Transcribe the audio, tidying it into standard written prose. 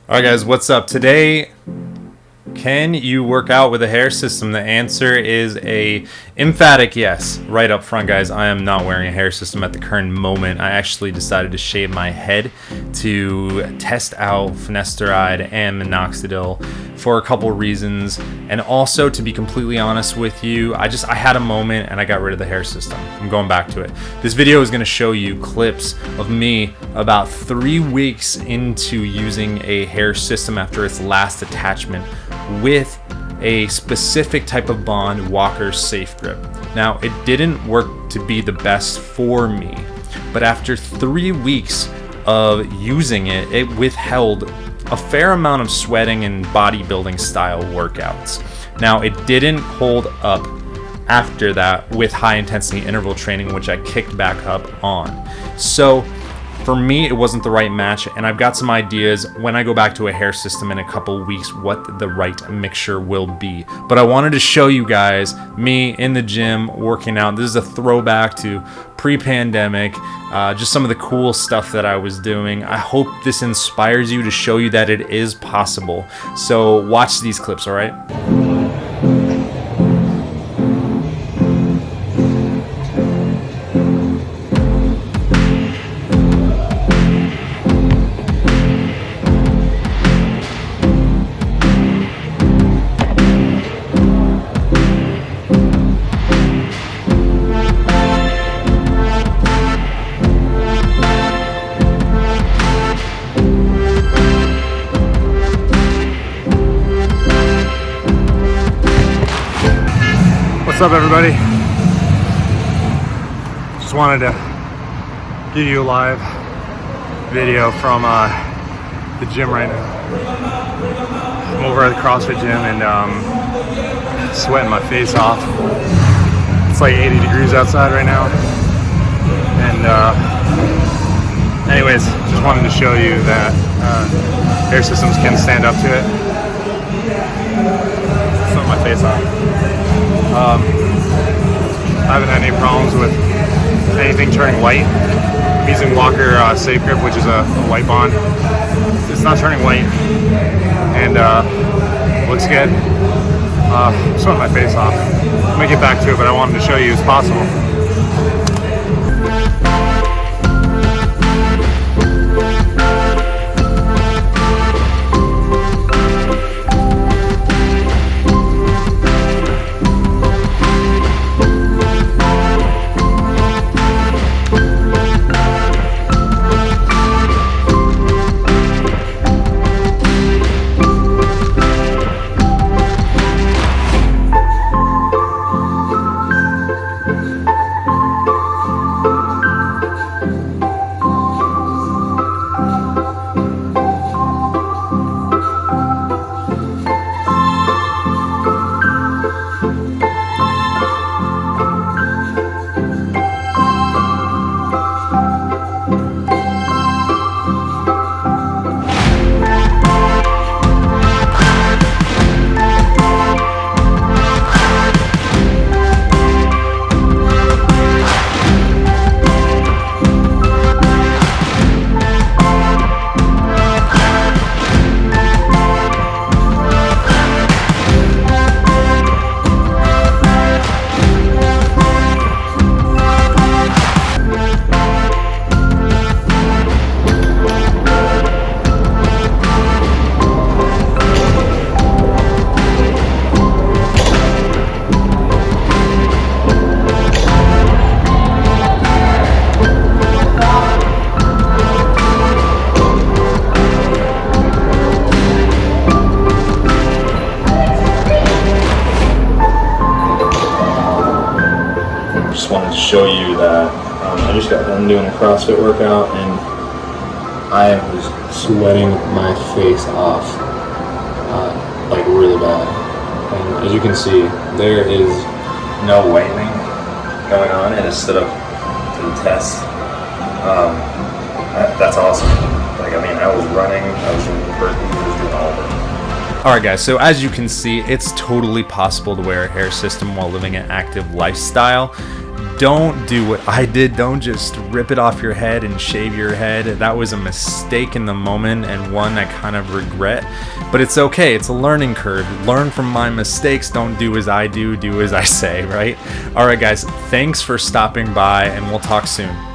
Alright guys, what's up? Today, can you work out with a hair system? The answer is a emphatic yes. Right up front, guys, I am not wearing a hair system at the current moment. I actually decided to shave my head to test out finasteride and minoxidil for a couple reasons, and also, to be completely honest with you, I had a moment and I got rid of the hair system. I'm going back to it. This video is going to show you clips of me about 3 weeks into using a hair system after its last attachment with a specific type of bond, Walker Safe Grip. Now, it didn't work to be the best for me, but after 3 weeks of using it, it withheld a fair amount of sweating and bodybuilding style workouts. Now, it didn't hold up after that with high intensity interval training, which I kicked back up on. So for me, it wasn't the right match, and I've got some ideas when I go back to a hair system in a couple weeks what the right mixture will be. But I wanted to show you guys me in the gym working out. This is a throwback to pre-pandemic, just some of the cool stuff that I was doing. I hope this inspires you to show you that it is possible. So watch these clips, all right? What's up, everybody? Just wanted to give you a live video from the gym right now. I'm over at the CrossFit gym and sweating my face off. It's like 80 degrees outside right now. And anyways, just wanted to show you that hair systems can stand up to it. Sweating my face off. I haven't had any problems with anything turning white. I'm using Walker Safe Grip, which is a white bond. It's not turning white, and looks good. I'm sweating my face off. I'm gonna get back to it, but I wanted to show you it's possible. Just wanted to show you that I just got done doing a CrossFit workout and I was sweating my face off, like really bad. And as you can see, there is no whitening going on, and it stood up to the test. That's awesome. Like, I mean, I was running, I was doing burpees, I was doing all of it. Alright guys, so as you can see, it's totally possible to wear a hair system while living an active lifestyle. don't do what I did. Don't just rip it off your head and shave your head. That was a mistake in the moment, and one I kind of regret. But it's okay. It's a learning curve. Learn from my mistakes. Don't do as I do. Do as I say, right? All right, guys. Thanks for stopping by, and we'll talk soon.